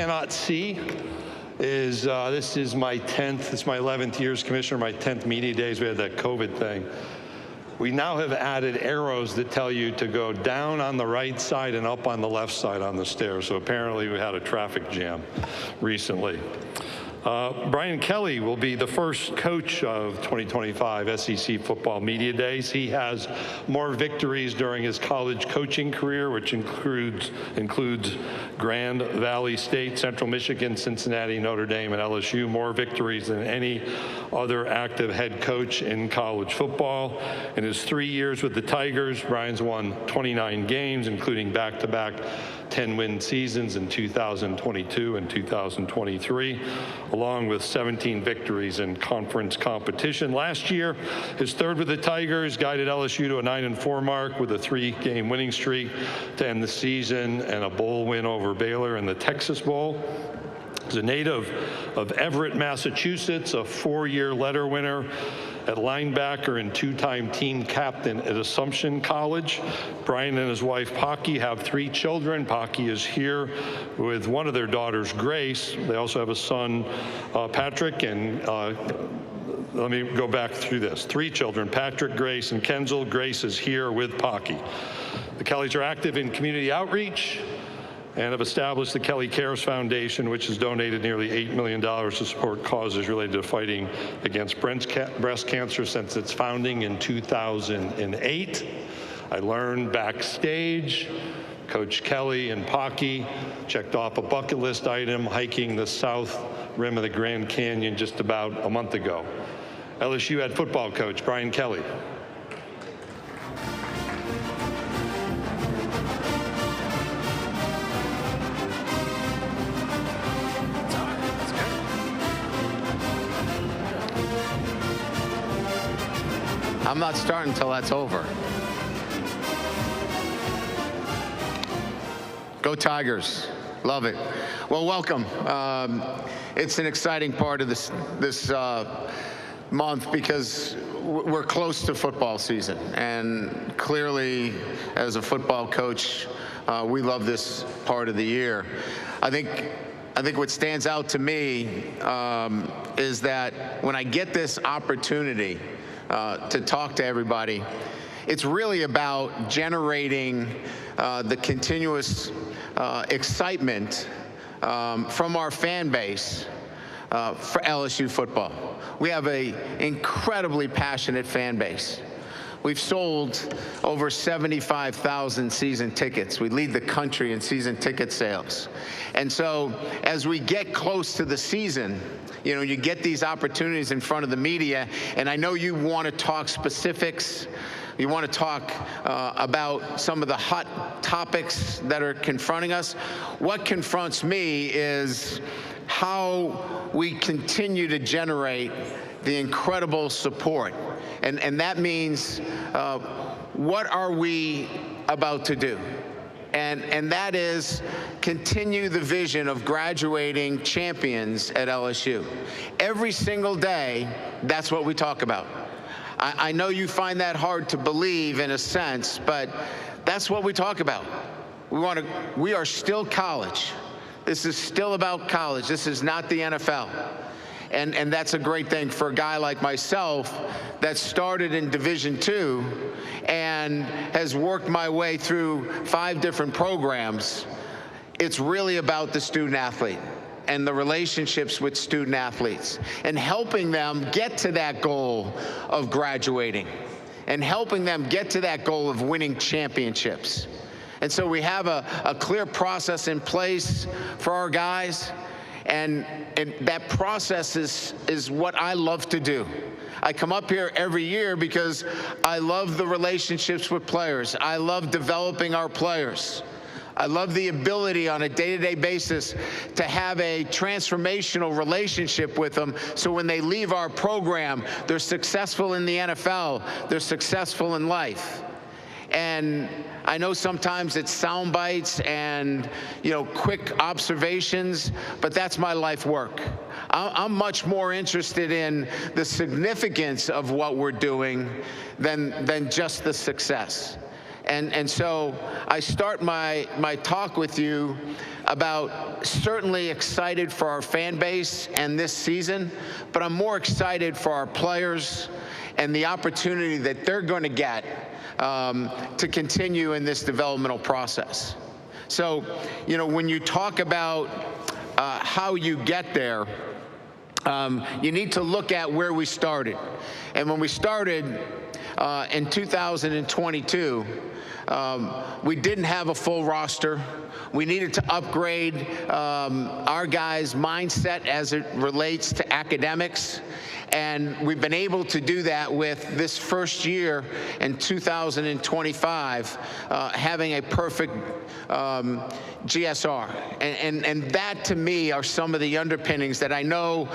Cannot see is this is my 10th, it's my 11th year as commissioner, my 10th media days. We had that COVID thing. We now have added arrows that tell you to go down on the right side and up on the left side on the stairs. So apparently we had a traffic jam recently. Brian Kelly will be the first coach of 2025 SEC Football Media Days. He has more victories during his college coaching career, which includes Grand Valley State, Central Michigan, Cincinnati, Notre Dame, and LSU. More victories than any other active head coach in college football. In his 3 years with the Tigers, Brian's won 29 games, including back-to-back 10-win seasons in 2022 and 2023, along with 17 victories in conference competition. Last year, his third with the Tigers guided LSU to a 9-4 mark with a 3-game winning streak to end the season and a bowl win over Baylor in the Texas Bowl. He's a native of Everett, Massachusetts, a 4-year letter winner at linebacker and 2-time team captain at Assumption College. Brian and his wife, Pocky, have 3 children. Pocky is here with one of their daughters, Grace. They also have a son, Patrick, and let me go back through this. 3 children, Patrick, Grace, and Kenzel. Grace is here with Pocky. The Kellys are active in community outreach and have established the Kelly Cares Foundation, which has donated nearly $8 million to support causes related to fighting against breast cancer since its founding in 2008. I learned backstage, Coach Kelly and Pocky checked off a bucket list item, hiking the south rim of the Grand Canyon just about a month ago. LSU head football coach Brian Kelly. I'm not starting until that's over. Go Tigers. Love it. Well, welcome. It's an exciting part of this month because we're close to football season. And clearly, as a football coach, we love this part of the year. I think what stands out to me is that when I get this opportunity to talk to everybody, it's really about generating the continuous excitement from our fan base for LSU football. We have an incredibly passionate fan base. We've sold over 75,000 season tickets. We lead the country in season ticket sales. And so as we get close to the season, you know, you get these opportunities in front of the media, and I know you want to talk specifics. You want to talk about some of the hot topics that are confronting us. What confronts me is how we continue to generate the incredible support. And that means what are we about to do? And that is continue the vision of graduating champions at LSU. Every single day, that's what we talk about. I know you find that hard to believe in a sense, but that's what we talk about. We are still college. This is still about college. This is not the NFL. And that's a great thing for a guy like myself that started in Division II and has worked my way through 5 different programs. It's really about the student athlete and the relationships with student athletes and helping them get to that goal of graduating and helping them get to that goal of winning championships. And so we have a clear process in place for our guys. And that process is what I love to do. I come up here every year because I love the relationships with players. I love developing our players. I love the ability on a day-to-day basis to have a transformational relationship with them so when they leave our program, they're successful in the NFL, they're successful in life. And I know sometimes it's sound bites and, you know, quick observations, but that's my life work. I'm much more interested in the significance of what we're doing than just the success. And so I start my talk with you about certainly excited for our fan base and this season, but I'm more excited for our players and the opportunity that they're going to get to continue in this developmental process. So, you know, when you talk about how you get there, you need to look at where we started. And when we started in 2022, we didn't have a full roster. We needed to upgrade our guys' mindset as it relates to academics. And we've been able to do that with this first year in 2025, having a perfect GSR. And that, to me, are some of the underpinnings that I know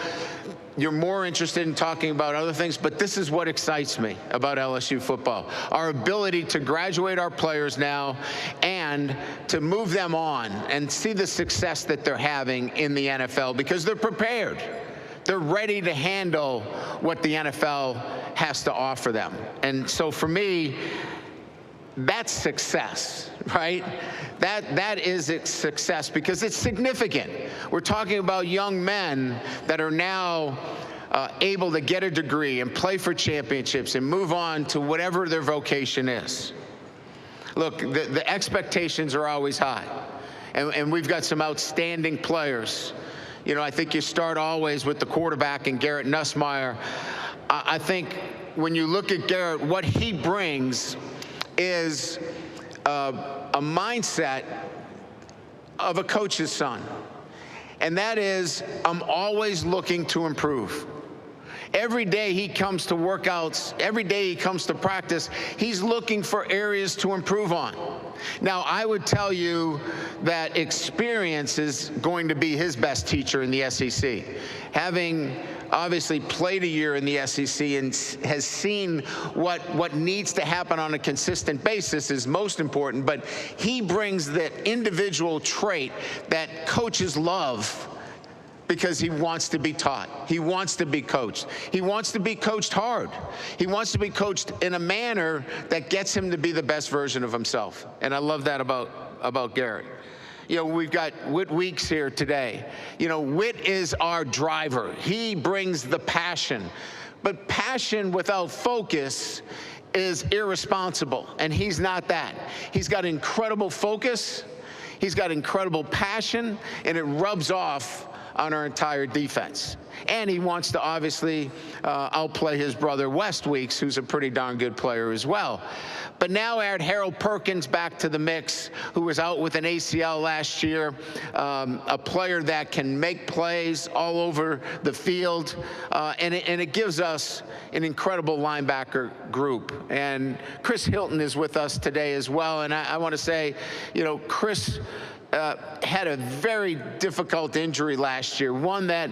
you're more interested in talking about other things, but this is what excites me about LSU football. Our ability to graduate our players now and to move them on and see the success that they're having in the NFL because they're prepared. They're ready to handle what the NFL has to offer them. And so for me, that's success, right? That is its success because it's significant. We're talking about young men that are now able to get a degree and play for championships and move on to whatever their vocation is. Look, the expectations are always high, and we've got some outstanding players. You know, I think you start always with the quarterback and Garrett Nussmeier. I think when you look at Garrett, what he brings is a mindset of a coach's son. And that is, I'm always looking to improve. Every day he comes to workouts, every day he comes to practice, he's looking for areas to improve on. Now, I would tell you that experience is going to be his best teacher in the SEC. Having obviously played a year in the SEC and has seen what needs to happen on a consistent basis is most important, but he brings that individual trait that coaches love because he wants to be taught. He wants to be coached. He wants to be coached hard. He wants to be coached in a manner that gets him to be the best version of himself. And I love that about Garrett. You know, we've got Whit Weeks here today. You know, Whit is our driver. He brings the passion. But passion without focus is irresponsible, and he's not that. He's got incredible focus. He's got incredible passion, and it rubs off on our entire defense. And he wants to obviously outplay his brother West Weeks, who's a pretty darn good player as well. But now add Harold Perkins back to the mix, who was out with an ACL last year, a player that can make plays all over the field, and it gives us an incredible linebacker group. And Chris Hilton is with us today as well, and I want to say, you know, Chris had a very difficult injury last year, one that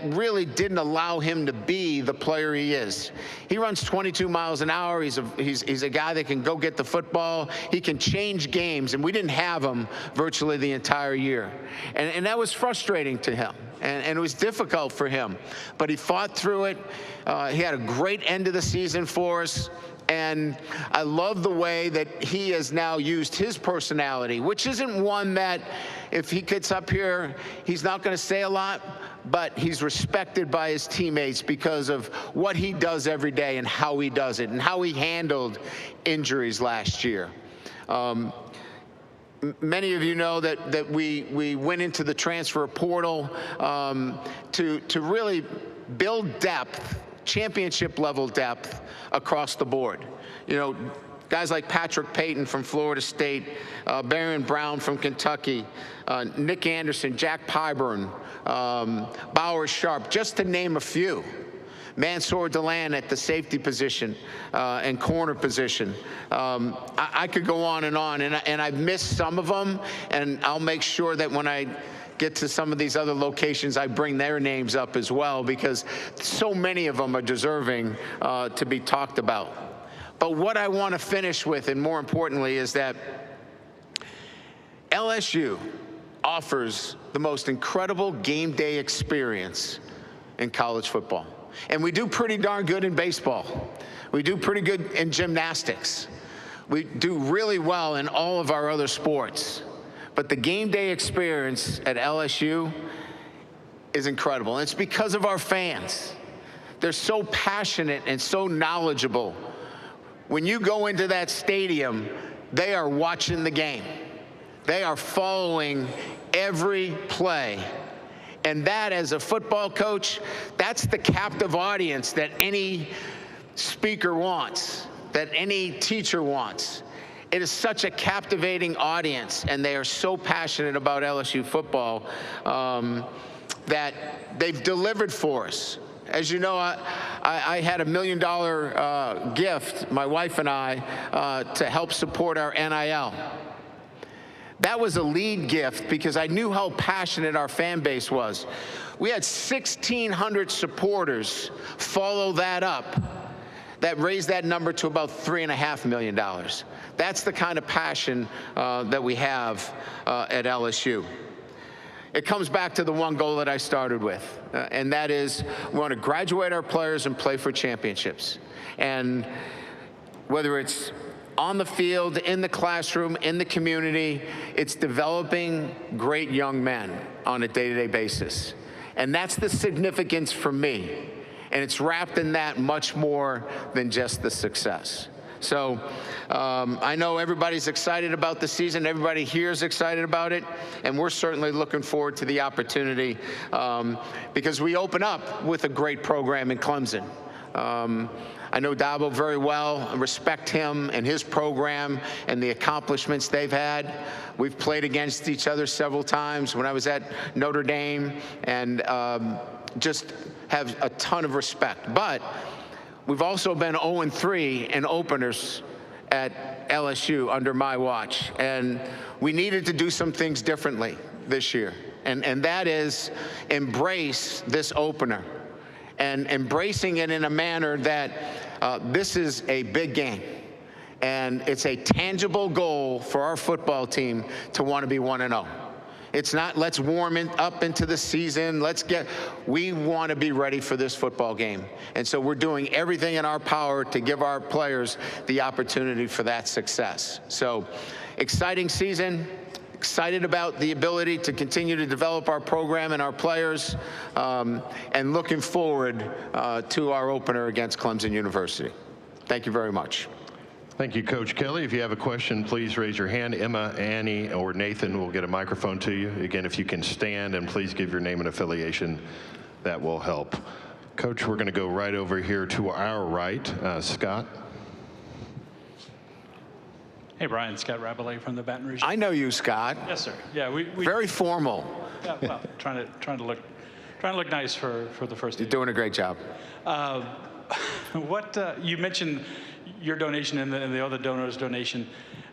really didn't allow him to be the player he is. He runs 22 miles an hour. He's a guy that can go get the football. He can change games, and we didn't have him virtually the entire year. And that was frustrating to him, and it was difficult for him. But he fought through it. He had a great end of the season for us. And I love the way that he has now used his personality, which isn't one that if he gets up here, he's not going to say a lot, but he's respected by his teammates because of what he does every day and how he does it and how he handled injuries last year. Many of you know that we went into the transfer portal to really build depth, championship level depth across the board. You know, guys like Patrick Payton from Florida State, Baron Brown from Kentucky, Nick Anderson, Jack Pyburn, Bauer Sharp, just to name a few. Mansour Delan at the safety position and corner position. I could go on, and I've missed some of them, and I'll make sure that when I get to some of these other locations, I bring their names up as well, because so many of them are deserving to be talked about. But what I want to finish with, and more importantly, is that LSU offers the most incredible game day experience in college football. And we do pretty darn good in baseball. We do pretty good in gymnastics. We do really well in all of our other sports, but the game day experience at LSU is incredible. And it's because of our fans. They're so passionate and so knowledgeable. When you go into that stadium, they are watching the game. They are following every play. And that, as a football coach, that's the captive audience that any speaker wants, that any teacher wants. It is such a captivating audience, and they are so passionate about LSU football that they've delivered for us. As you know, I had $1 million gift, my wife and I, to help support our NIL. That was a lead gift because I knew how passionate our fan base was. We had 1,600 supporters follow that up. That raised that number to about $3.5 million. That's the kind of passion that we have at LSU. It comes back to the one goal that I started with, and that is we want to graduate our players and play for championships. And whether it's on the field, in the classroom, in the community, it's developing great young men on a day-to-day basis. And that's the significance for me. And it's wrapped in that much more than just the success. So I know everybody's excited about the season. Everybody here is excited about it. And we're certainly looking forward to the opportunity because we open up with a great program in Clemson. I know Dabo very well. I respect him and his program and the accomplishments they've had. We've played against each other several times when I was at Notre Dame, and just have a ton of respect. But we've also been 0-3 in openers at LSU under my watch, and we needed to do some things differently this year, and that is embrace this opener and embracing it in a manner that this is a big game, and it's a tangible goal for our football team to want to be 1-0. It's not let's warm it up into the season. We want to be ready for this football game. And so we're doing everything in our power to give our players the opportunity for that success. So exciting season, excited about the ability to continue to develop our program and our players, and looking forward to our opener against Clemson University. Thank you very much. Thank you, Coach Kelly. If you have a question, please raise your hand. Emma, Annie, or Nathan will get a microphone to you. Again, if you can stand, and please give your name and affiliation, that will help. Coach, we're going to go right over here to our right. Scott. Hey, Brian. Scott Rabelais from the Baton Rouge. I know you, Scott. Yes, sir. Yeah, we very formal. Yeah, well, trying to look nice for the first. You're doing a great job. What you mentioned your donation and the other donors' donation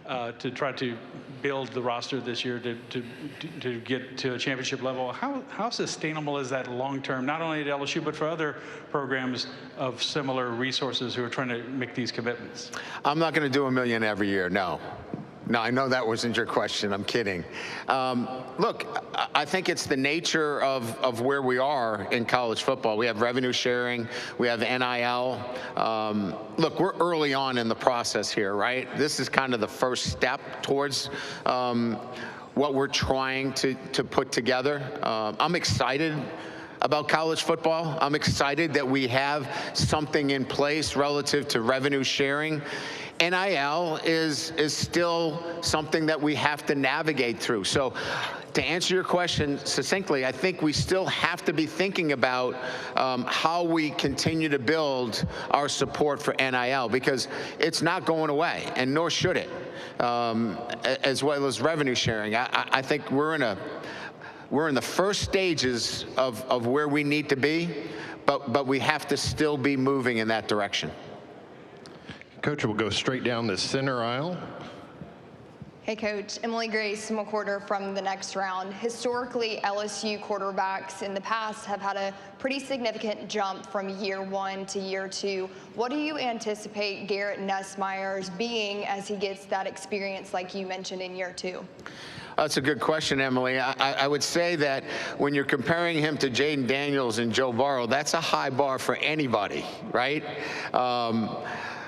to try to build the roster this year to get to a championship level. How sustainable is that long term, not only at LSU, but for other programs of similar resources who are trying to make these commitments? I'm not going to do $1 million every year, no. No, I know that wasn't your question. I'm kidding. Look, I think it's the nature of where we are in college football. We have revenue sharing. We have NIL. Look, we're early on in the process here, right? This is kind of the first step towards what we're trying to put together. I'm excited about college football. I'm excited that we have something in place relative to revenue sharing. NIL is still something that we have to navigate through. So to answer your question succinctly, I think we still have to be thinking about how we continue to build our support for NIL, because it's not going away, and nor should it, as well as revenue sharing. I think we're in the first stages of where we need to be, but we have to still be moving in that direction. Coach, we'll go straight down the center aisle. Hey, Coach. Emily Grace McWhorter from the next round. Historically, LSU quarterbacks in the past have had a pretty significant jump from year one to year two. What do you anticipate Garrett Nussmeier's being as he gets that experience like you mentioned in year two? That's a good question, Emily. I would say that when you're comparing him to Jaden Daniels and Joe Burrow, that's a high bar for anybody, right?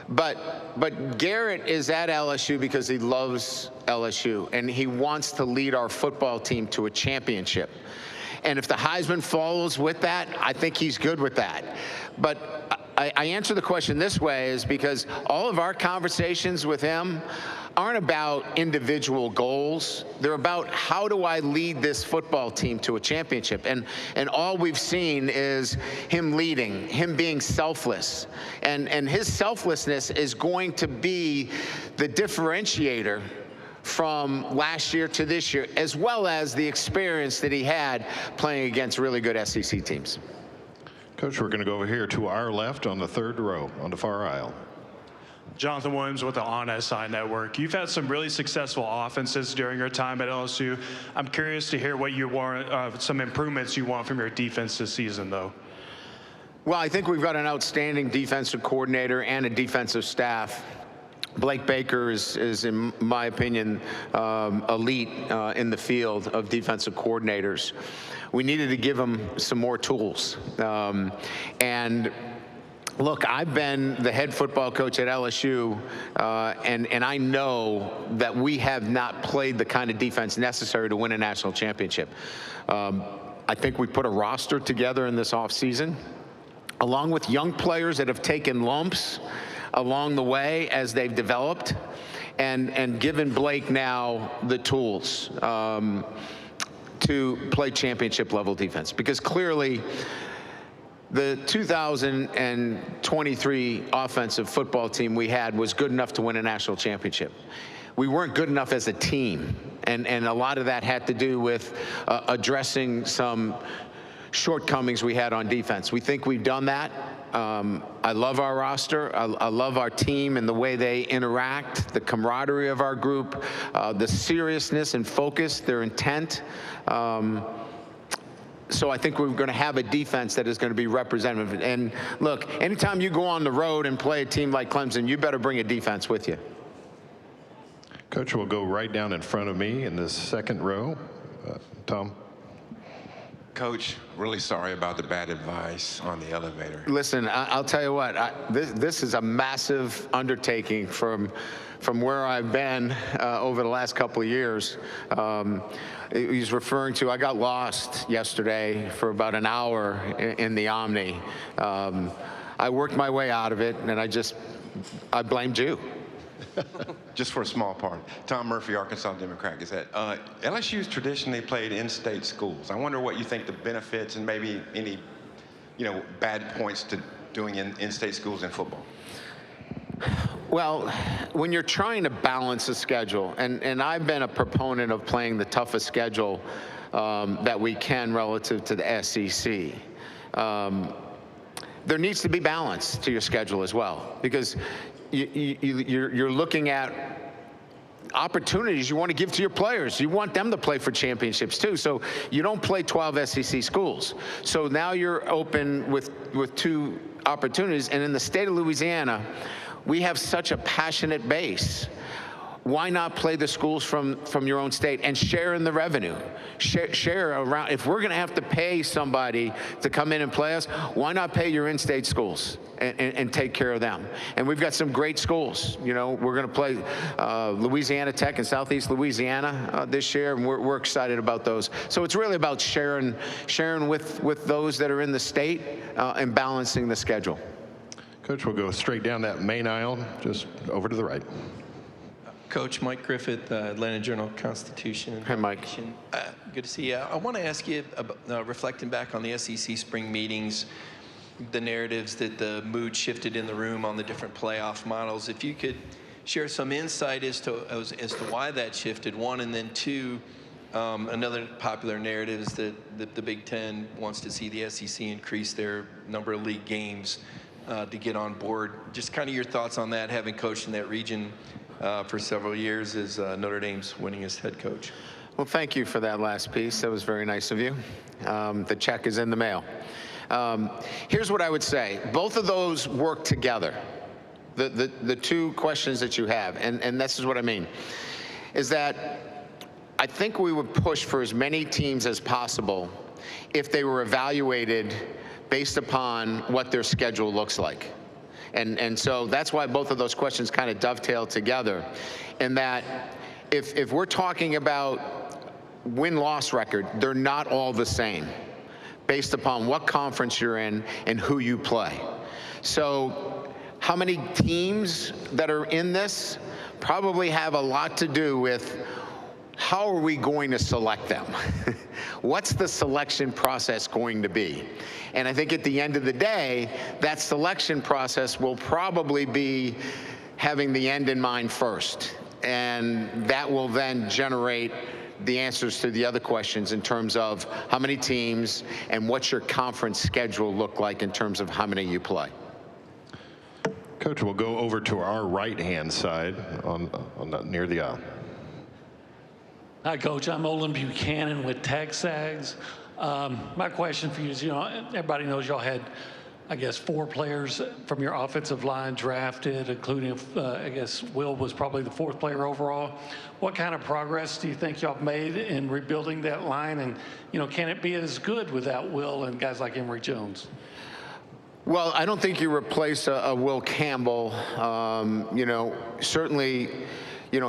But Garrett is at LSU because he loves LSU, and he wants to lead our football team to a championship. And if the Heisman follows with that, I think he's good with that. But I answer the question this way is because all of our conversations with him aren't about individual goals. They're about how do I lead this football team to a championship? And all we've seen is him leading, him being selfless. And his selflessness is going to be the differentiator from last year to this year, as well as the experience that he had playing against really good SEC teams. Coach, we're going to go over here to our left on the third row, on the far aisle. Jonathan Williams with the On SI Network. You've had some really successful offenses during your time at LSU. I'm curious to hear what you want, some improvements you want from your defense this season, though. Well, I think we've got an outstanding defensive coordinator and a defensive staff. Blake Baker is in my opinion, elite in the field of defensive coordinators. We needed to give him some more tools. And look, I've been the head football coach at LSU, and I know that we have not played the kind of defense necessary to win a national championship. I think we put a roster together in this offseason, along with young players that have taken lumps along the way as they've developed, and given Blake now the tools to play championship level defense. Because clearly, the 2023 offensive football team we had was good enough to win a national championship. We weren't good enough as a team, and a lot of that had to do with addressing some shortcomings we had on defense. We think we've done that. I love our roster. I love our team and the way they interact, the camaraderie of our group, the seriousness and focus, their intent. So I think we're going to have a defense that is going to be representative. And look, anytime you go on the road and play a team like Clemson, you better bring a defense with you. Coach, we'll go right down in front of me in the second row. Tom. Coach, really sorry about the bad advice on the elevator. Listen, I'll tell you what, this is a massive undertaking from where I've been over the last couple of years. He's referring to, I got lost yesterday for about an hour in the Omni. I worked my way out of it, and I blamed you. Just for a small part. Tom Murphy, Arkansas Democrat Gazette. LSU's traditionally played in-state schools. I wonder what you think the benefits and maybe any, bad points to doing in-state schools in football. Well, when you're trying to balance a schedule, and I've been a proponent of playing the toughest schedule that we can relative to the SEC, there needs to be balance to your schedule as well, because you're looking at opportunities you want to give to your players. You want them to play for championships too. So you don't play 12 SEC schools. So now you're open with 2 opportunities. And in the state of Louisiana, we have such a passionate base. Why not play the schools from your own state and share in the revenue? Share around. If we're going to have to pay somebody to come in and play us, why not pay your in-state schools and take care of them? And we've got some great schools. We're going to play Louisiana Tech in Southeast Louisiana this year, and we're excited about those. So it's really about sharing with those that are in the state and balancing the schedule. Coach, we'll go straight down that main aisle, just over to the right. Coach, Mike Griffith, Atlanta Journal-Constitution. Hi, Mike. Good to see you. I want to ask you, about, reflecting back on the SEC spring meetings, the narratives that the mood shifted in the room on the different playoff models. If you could share some insight as to why that shifted, one, and then two, another popular narrative is that the Big Ten wants to see the SEC increase their number of league games to get on board. Just kind of your thoughts on that, having coached in that region for several years as Notre Dame's winningest head coach. Well, thank you for that last piece. That was very nice of you. The check is in the mail. Here's what I would say. Both of those work together. The 2 questions that you have, and this is what I mean, is that I think we would push for as many teams as possible if they were evaluated based upon what their schedule looks like. And so that's why both of those questions kind of dovetail together, in that if we're talking about win-loss record, they're not all the same based upon what conference you're in and who you play. So how many teams that are in this probably have a lot to do with how are we going to select them? What's the selection process going to be? And I think at the end of the day, that selection process will probably be having the end in mind first. And that will then generate the answers to the other questions in terms of how many teams and what's your conference schedule look like in terms of how many you play. Coach, we'll go over to our right-hand side near the aisle. Hi, Coach. I'm Olin Buchanan with TexAgs. My question for you is, everybody knows y'all had, I guess, 4 players from your offensive line drafted, including, I guess, Will was probably the 4th player overall. What kind of progress do you think y'all have made in rebuilding that line? And, can it be as good without Will and guys like Emory Jones? Well, I don't think you replace a Will Campbell. Certainly,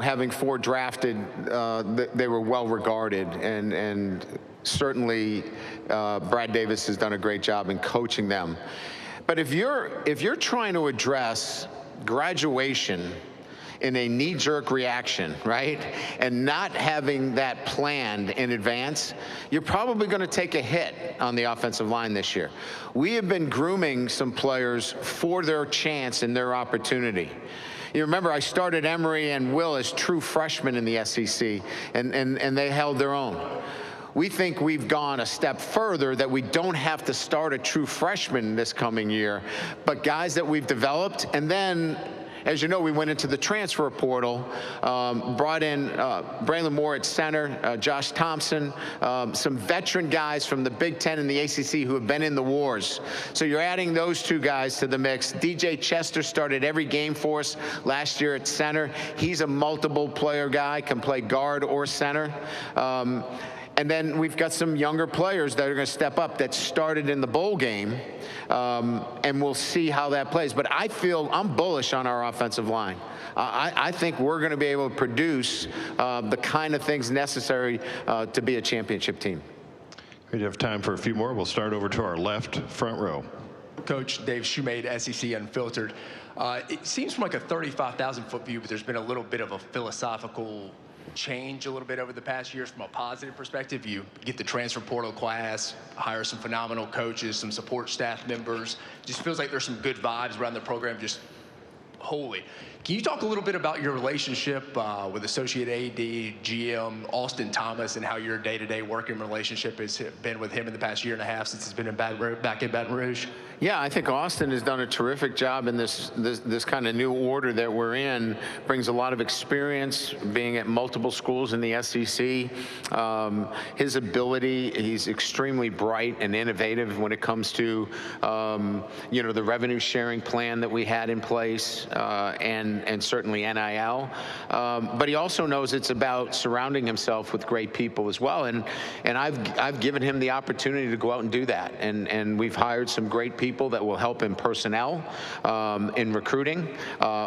having 4 drafted, they were well regarded, and certainly Brad Davis has done a great job in coaching them. But if you're trying to address graduation in a knee-jerk reaction, right, and not having that planned in advance, you're probably going to take a hit on the offensive line this year. We have been grooming some players for their chance and their opportunity. You remember, I started Emory and Will as true freshmen in the SEC, and they held their own. We think we've gone a step further, that we don't have to start a true freshman this coming year, but guys that we've developed. And then, as you know, we went into the transfer portal, brought in Braylon Moore at center, Josh Thompson, some veteran guys from the Big Ten and the ACC who have been in the wars. So you're adding those 2 guys to the mix. DJ Chester started every game for us last year at center. He's a multiple player guy, can play guard or center. And then we've got some younger players that are going to step up that started in the bowl game, and we'll see how that plays. But I'm bullish on our offensive line. I think we're going to be able to produce the kind of things necessary to be a championship team. We have time for a few more. We'll start over to our left front row. Coach Dave Shoemade, SEC Unfiltered. It seems from like a 35,000-foot view, but there's been a little bit of a philosophical change a little bit over the past years from a positive perspective. You get the transfer portal class, hire some phenomenal coaches, some support staff members. Just feels like there's some good vibes around the program, just wholly. Can you talk a little bit about your relationship with Associate AD, GM, Austin Thomas, and how your day-to-day working relationship has been with him in the past year and a half since he's been back in Baton Rouge? Yeah, I think Austin has done a terrific job in this kind of new order that we're in. Brings a lot of experience being at multiple schools in the SEC. His ability, he's extremely bright and innovative when it comes to, the revenue sharing plan that we had in place, and certainly NIL. But he also knows it's about surrounding himself with great people as well. And I've given him the opportunity to go out and do that. And we've hired some great people that will help in personnel, in recruiting.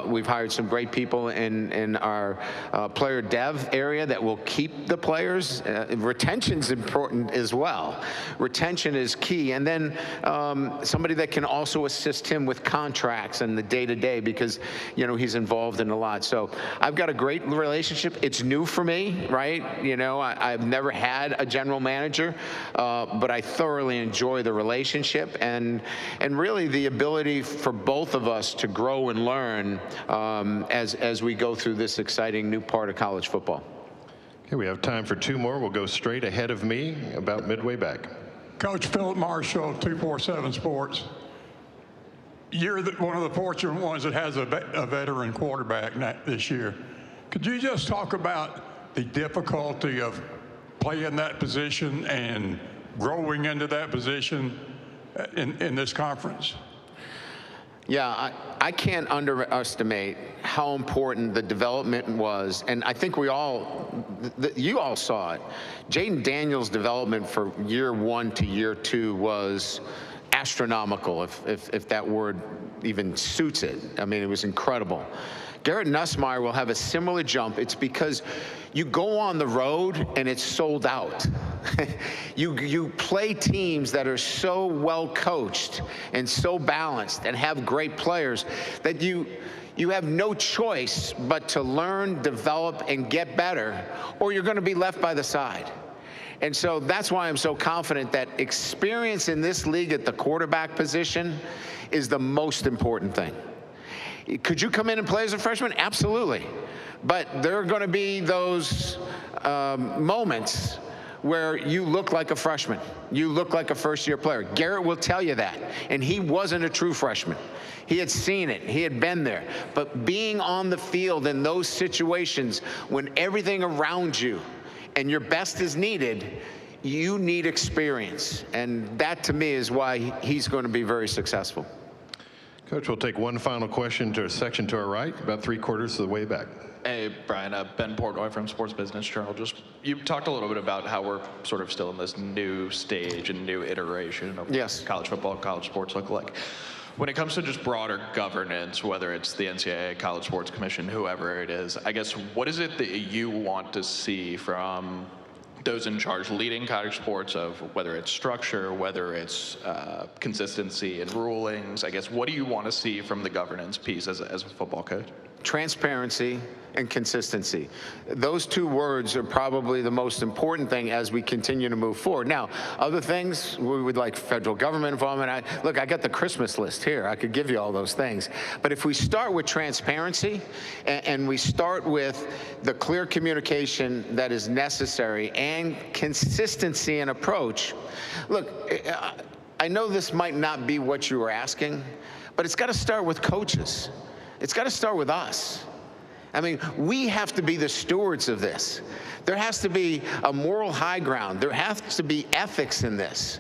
We've hired some great people in our player dev area that will keep the players. Retention's important as well. Retention is key. And then somebody that can also assist him with contracts and the day-to-day, because he's involved in a lot. So I've got a great relationship. It's new for me, right? I've never had a general manager, but I thoroughly enjoy the relationship and really the ability for both of us to grow and learn as we go through this exciting new part of college football. Okay, we have time for 2 more. We'll go straight ahead of me, about midway back. Coach Philip Marshall, 247 Sports. You're one of the fortunate ones that has a veteran quarterback this year. Could you just talk about the difficulty of playing that position and growing into that position in this conference? Yeah, I can't underestimate how important the development was, and I think you all saw it. Jaden Daniels' development for year 1 to year 2 was astronomical, if that word even suits it. I mean, it was incredible. Garrett Nussmeier will have a similar jump. It's because you go on the road and it's sold out. You play teams that are so well coached and so balanced and have great players that you have no choice but to learn, develop, and get better, or you're going to be left by the side. And so that's why I'm so confident that experience in this league at the quarterback position is the most important thing. Could you come in and play as a freshman? Absolutely. But there are going to be those moments where you look like a freshman. You look like a first-year player. Garrett will tell you that. And he wasn't a true freshman. He had seen it. He had been there. But being on the field in those situations when everything around you and your best is needed, you need experience. And that, to me, is why he's going to be very successful. Coach, we'll take one final question to a section to our right, about 3/4 of the way back. Hey, Brian, Ben Portnoy from Sports Business Journal. You talked a little bit about how we're sort of still in this new stage and new iteration of yes. college football, college sports look like. When it comes to just broader governance, whether it's the NCAA, College Sports Commission, whoever it is, I guess, what is it that you want to see from those in charge leading college sports, of whether it's structure, whether it's consistency in rulings? I guess, what do you want to see from the governance piece as a football coach? Transparency and consistency. Those two words are probably the most important thing as we continue to move forward. Now, other things, we would like federal government involvement. I got the Christmas list here. I could give you all those things. But if we start with transparency and we start with the clear communication that is necessary and consistency in approach, look, I know this might not be what you were asking, but it's got to start with coaches. It's got to start with us. I mean, we have to be the stewards of this. There has to be a moral high ground. There has to be ethics in this.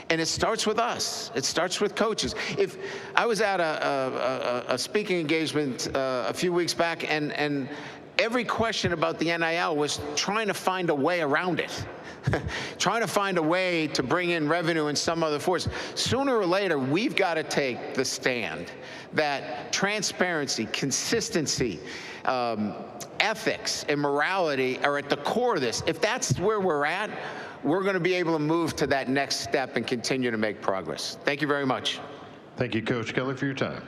And it starts with us. It starts with coaches. If I was at a speaking engagement a few weeks back, and every question about the NIL was trying to find a way around it. Trying to find a way to bring in revenue in some other force. Sooner or later, we've got to take the stand that transparency, consistency, ethics, and morality are at the core of this. If that's where we're at, we're going to be able to move to that next step and continue to make progress. Thank you very much. Thank you, Coach Kelly, for your time.